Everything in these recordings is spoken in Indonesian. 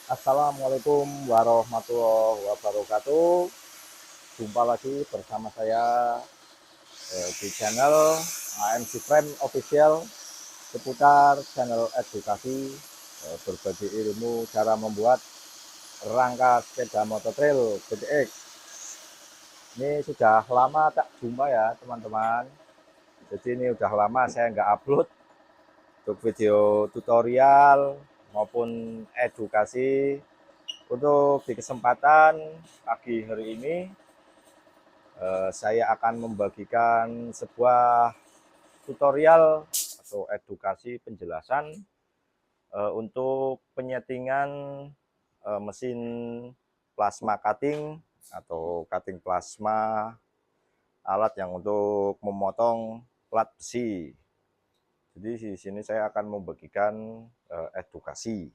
Assalamualaikum warahmatullahi wabarakatuh. Jumpa lagi bersama saya di channel AMC Frame Official seputar channel edukasi berbagi ilmu cara membuat rangka sepeda motor trail GTX. Ini sudah lama tak jumpa ya teman-teman. Jadi ini udah lama saya nggak upload untuk video tutorial maupun edukasi. Untuk di kesempatan pagi hari ini saya akan membagikan sebuah tutorial atau edukasi penjelasan untuk penyetingan mesin plasma cutting atau cutting plasma, alat yang untuk memotong plat besi. Jadi di sini saya akan membagikan edukasi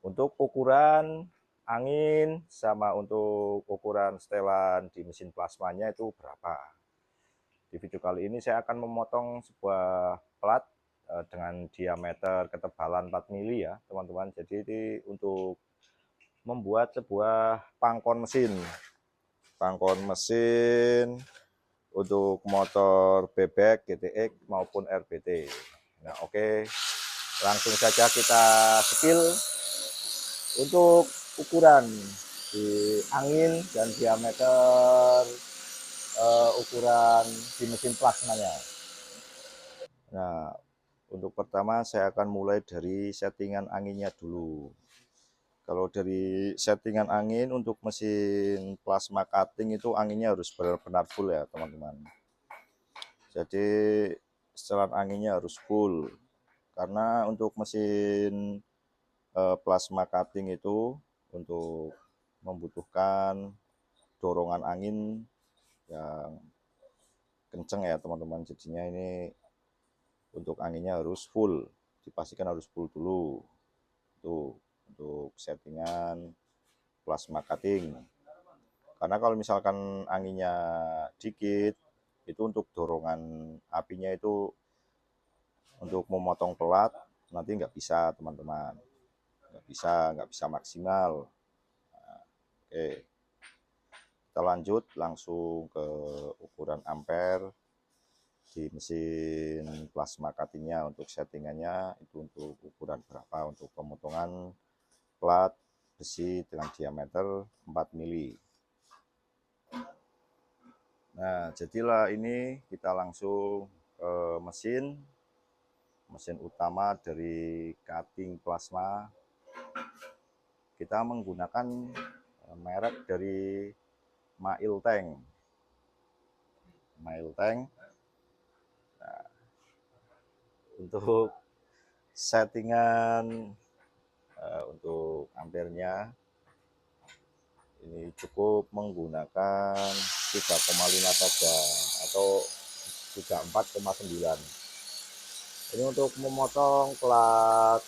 untuk ukuran angin sama untuk ukuran setelan di mesin plasmanya itu berapa. Di video kali ini saya akan memotong sebuah plat dengan diameter ketebalan 4 mili ya teman-teman. Jadi ini untuk membuat sebuah pangkon mesin untuk motor bebek GTX maupun RBT. Nah oke, langsung saja kita skill untuk ukuran di angin dan diameter ukuran di mesin plasmanya. Nah, untuk pertama saya akan mulai dari settingan anginnya dulu. Kalau dari settingan angin untuk mesin plasma cutting itu anginnya harus benar-benar full ya teman-teman. Jadi setelan anginnya harus full. Karena untuk mesin plasma cutting itu untuk membutuhkan dorongan angin yang kenceng ya teman-teman. Jadinya ini untuk anginnya harus full, dipastikan harus full dulu. Tuh, untuk settingan plasma cutting. Karena kalau misalkan anginnya dikit, itu untuk dorongan apinya itu untuk memotong pelat nanti nggak bisa teman-teman, nggak bisa maksimal. Nah, oke, kita lanjut langsung ke ukuran ampere di mesin plasma cuttingnya. Untuk settingannya itu untuk ukuran berapa untuk pemotongan plat besi dengan diameter 4 mili. Nah jadilah ini kita langsung ke mesin utama dari cutting plasma. Kita menggunakan merek dari Mailtank. Nah, untuk settingan untuk ampernya ini cukup menggunakan 3,5 saja atau 34,9. Ini untuk memotong plat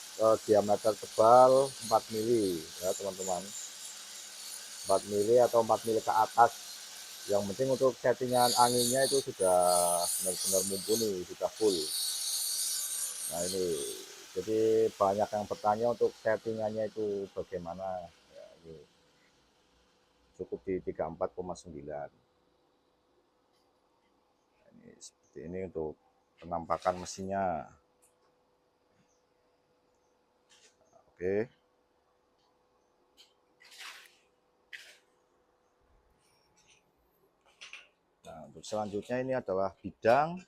diameter tebal 4 mili ya teman-teman, 4 mili atau 4 mili ke atas. Yang penting untuk settingan anginnya itu sudah benar-benar mumpuni, sudah full. Nah ini jadi banyak yang bertanya untuk settingannya itu bagaimana ya, ini cukup di 34,9. Ini seperti ini untuk penampakan mesinnya. Oke, nah untuk selanjutnya ini adalah bidang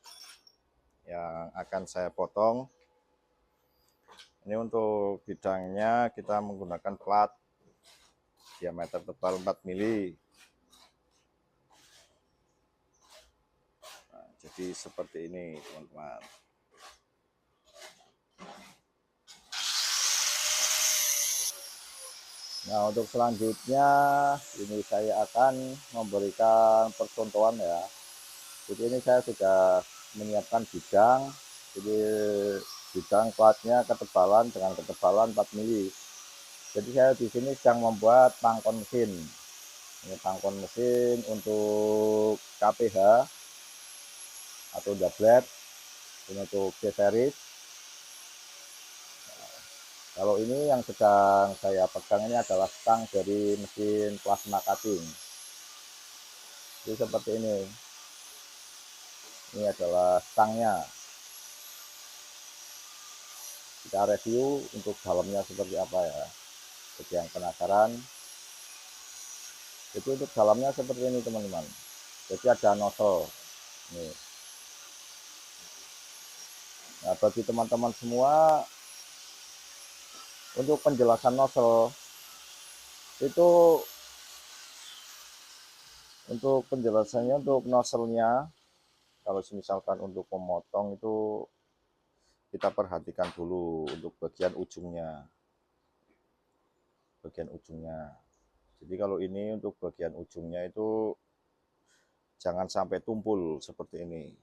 yang akan saya potong. Ini untuk bidangnya kita menggunakan plat diameter tebal 4 mili. Nah, jadi seperti ini teman-teman. Nah untuk selanjutnya ini saya akan memberikan percontohan ya. Jadi ini saya sudah menyiapkan bidang. Jadi bidang platnya ketebalan dengan ketebalan 4 mili. Jadi saya di sini sedang membuat pangkon mesin. Ini pangkon mesin untuk KPH atau doublet. Ini untuk C series. Kalau ini yang sedang saya pegang ini adalah stang dari mesin plasma cutting. Jadi seperti ini. Ini adalah stangnya. Kita review untuk dalamnya seperti apa ya. Jadi yang penasaran. Jadi untuk dalamnya seperti ini teman-teman. Jadi ada nozzle. Nih. Nah, bagi teman-teman semua, untuk penjelasan nozzle itu, untuk penjelasannya untuk nozzle-nya, kalau misalkan untuk memotong itu kita perhatikan dulu untuk bagian ujungnya. Jadi kalau ini untuk bagian ujungnya itu jangan sampai tumpul seperti ini.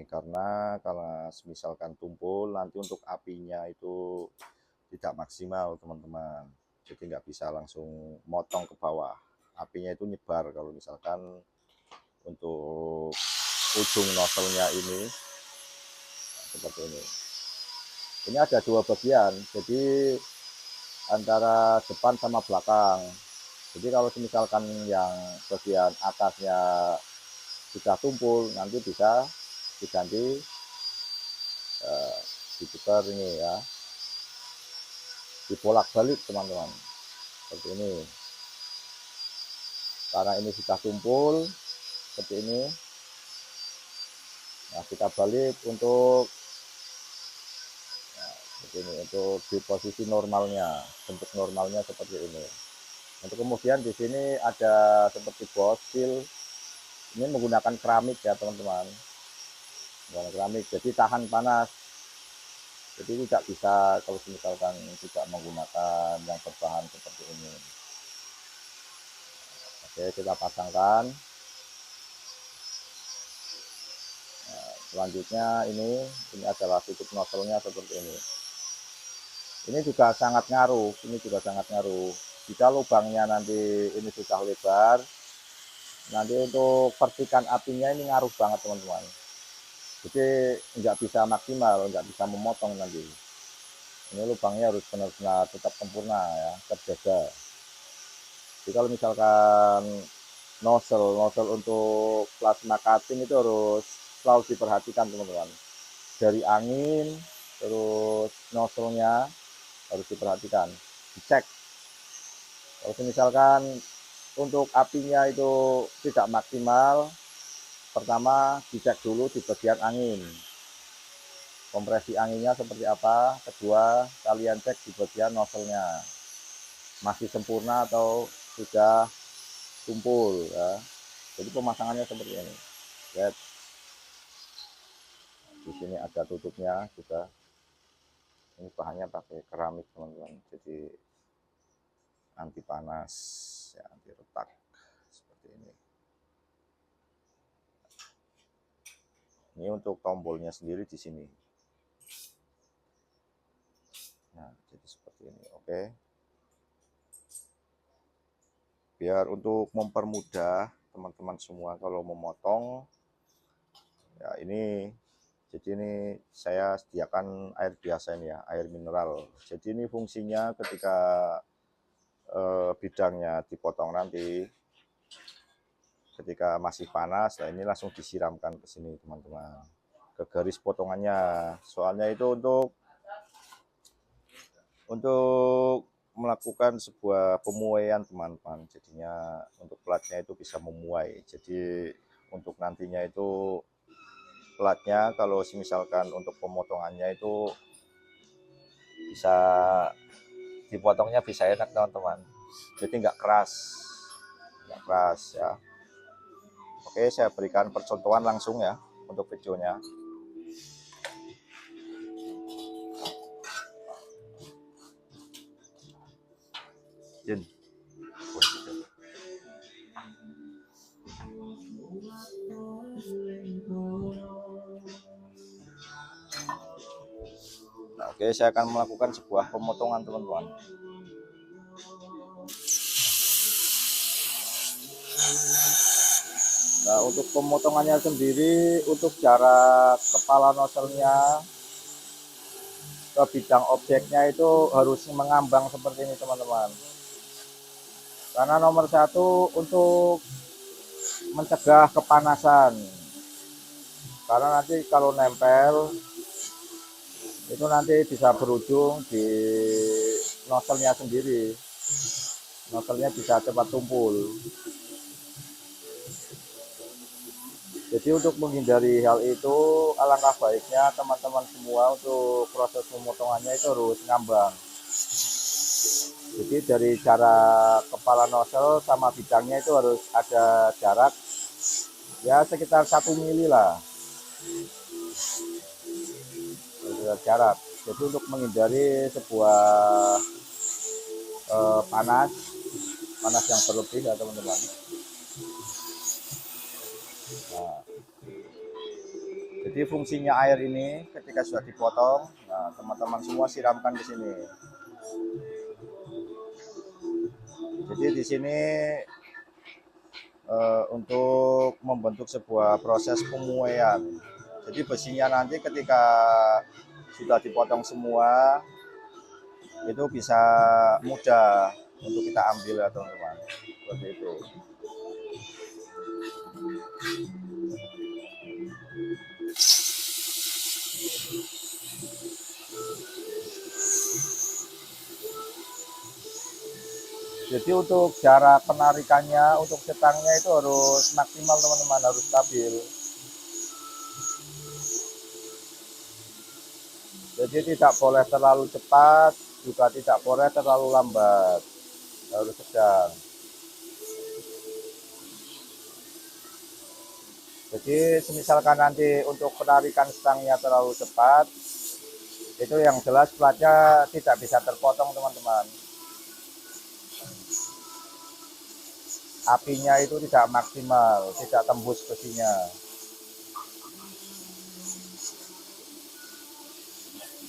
Karena kalau misalkan tumpul nanti untuk apinya itu tidak maksimal teman-teman. Jadi nggak bisa langsung motong ke bawah. Apinya itu nyebar kalau misalkan untuk ujung nozzle-nya ini seperti ini. Ini ada dua bagian, jadi antara depan sama belakang. Jadi kalau misalkan yang bagian atasnya sudah tumpul, nanti bisa diganti diputar ini ya, dibolak-balik teman-teman, seperti ini. Karena ini sudah tumpul seperti ini, nah kita balik untuk ini, untuk di posisi normalnya, bentuk normalnya seperti ini. Untuk kemudian di sini ada seperti bostil, ini menggunakan keramik ya teman-teman, menggunakan keramik, jadi tahan panas. Jadi tidak bisa kalau misalkan tidak menggunakan yang berbahan seperti ini. Oke, kita pasangkan. Nah, selanjutnya ini adalah tutup nozzle-nya seperti ini. Ini juga sangat ngaruh, jika lubangnya nanti ini sudah lebar, nanti untuk percikan apinya ini ngaruh banget teman-teman. Jadi nggak bisa maksimal, nggak bisa memotong nanti. Ini lubangnya harus benar-benar tetap sempurna ya, terjaga. Jadi kalau misalkan nozzle untuk plasma cutting itu harus selalu diperhatikan teman-teman. Dari angin, terus nozzle-nya harus diperhatikan, dicek. Kalau misalkan untuk apinya itu tidak maksimal, pertama dicek dulu di bagian angin, kompresi anginnya seperti apa. Kedua, kalian cek di bagian nozzle-nya masih sempurna atau sudah tumpul ya. Jadi pemasangannya seperti ini. Lihat, di sini ada tutupnya juga. Ini bahannya pakai keramik teman-teman, jadi anti panas ya, anti retak seperti ini. Ini untuk tombolnya sendiri di sini. Nah, jadi seperti ini. Oke. Biar untuk mempermudah teman-teman semua kalau memotong, ya ini, jadi ini saya sediakan air biasa ini ya, air mineral. Jadi ini fungsinya ketika bidangnya dipotong nanti, ketika masih panas, nah ini langsung disiramkan ke sini teman-teman, ke garis potongannya. Soalnya itu untuk melakukan sebuah pemuaian teman-teman, jadinya untuk platnya itu bisa memuai. Jadi untuk nantinya itu platnya kalau misalkan untuk pemotongannya itu bisa dipotongnya bisa enak teman-teman, jadi nggak keras ya. Oke, saya berikan percontohan langsung ya untuk videonya. Jin. Nah, oke, saya akan melakukan sebuah pemotongan teman-teman. Nah, untuk pemotongannya sendiri, untuk jarak kepala nozzle-nya bidang objeknya itu harus mengambang seperti ini teman-teman. Karena nomor satu untuk mencegah kepanasan. Karena nanti kalau nempel itu nanti bisa berujung di nozzle-nya sendiri. Nozzle-nya bisa cepat tumpul. Jadi untuk menghindari hal itu, alangkah baiknya teman-teman semua untuk proses pemotongannya itu harus ngambang. Jadi dari jarak kepala nozzle sama bidangnya itu harus ada jarak ya sekitar 1 mili lah. Jarak. Jadi untuk menghindari sebuah panas yang berlebih ya teman-teman. Nah, jadi fungsinya air ini ketika sudah dipotong, nah teman-teman semua siramkan di sini. Jadi di sini untuk membentuk sebuah proses pemuaian. Jadi besinya nanti ketika sudah dipotong semua itu bisa mudah untuk kita ambil ya teman-teman. Seperti itu. Jadi untuk jarak penarikannya untuk setangnya itu harus maksimal teman-teman, harus stabil. Jadi tidak boleh terlalu cepat, juga tidak boleh terlalu lambat, harus sedang. Jadi misalkan nanti untuk penarikan stangnya terlalu cepat, itu yang jelas platnya tidak bisa terpotong teman-teman. Apinya itu tidak maksimal, tidak tembus besinya.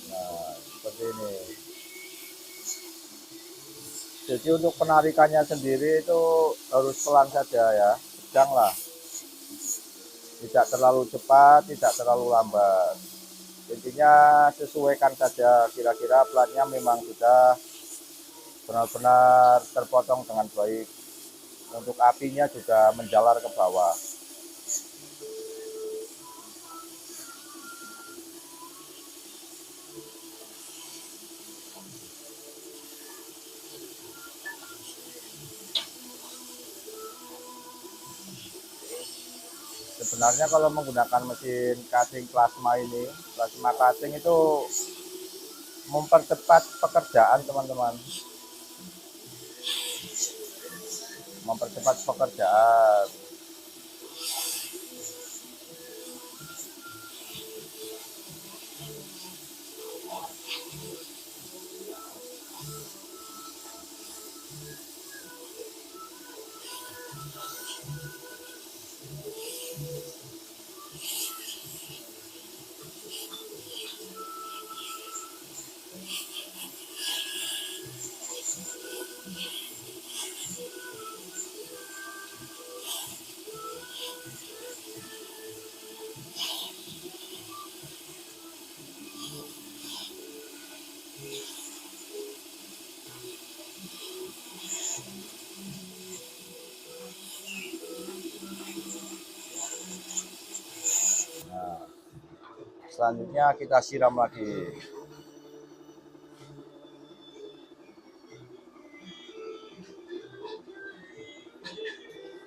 Nah, seperti ini. Jadi untuk penarikannya sendiri itu harus pelan saja ya, sedang lah. Tidak terlalu cepat, tidak terlalu lambat. Intinya sesuaikan saja, kira-kira platnya memang sudah benar-benar terpotong dengan baik. Untuk apinya juga menjalar ke bawah. Sebenarnya kalau menggunakan mesin cutting plasma ini, plasma cutting itu mempercepat pekerjaan teman-teman. Mempercepat pekerjaan. Nah, selanjutnya kita siram lagi.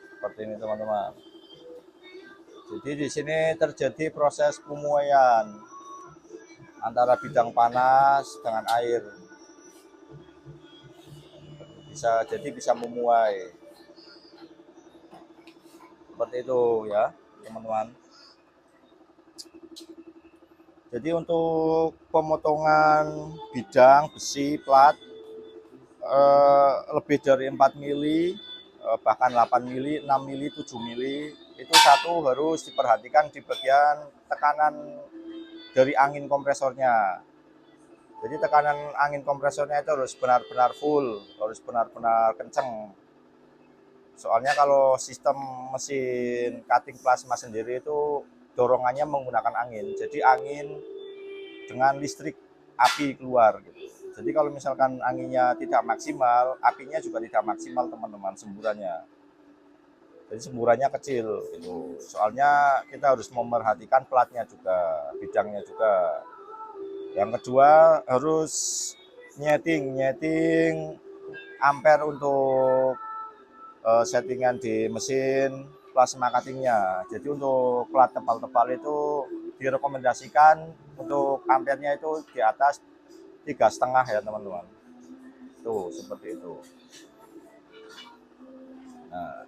Seperti ini teman-teman. Jadi di sini terjadi proses pemuaian antara bidang panas dengan air. Bisa memuai. Seperti itu ya, teman-teman. Jadi untuk pemotongan bidang besi plat lebih dari 4 mili, bahkan 8 mili, 6 mili, 7 mili, itu satu harus diperhatikan di bagian tekanan dari angin kompresornya. Jadi tekanan angin kompresornya itu harus benar-benar full, harus benar-benar kenceng. Soalnya kalau sistem mesin cutting plasma sendiri itu dorongannya menggunakan angin. Jadi angin dengan listrik. api keluar gitu. Jadi kalau misalkan anginnya tidak maksimal, apinya juga tidak maksimal teman-teman, semburannya. Jadi semburannya kecil itu. Soalnya kita harus memerhatikan platnya juga, bidangnya juga. Yang kedua harus nyeting ampere untuk settingan di mesin plasma cuttingnya. Jadi untuk plat tebal-tebal itu direkomendasikan untuk ampernya itu di atas 3,5 ya teman-teman. Tuh seperti itu. Nah,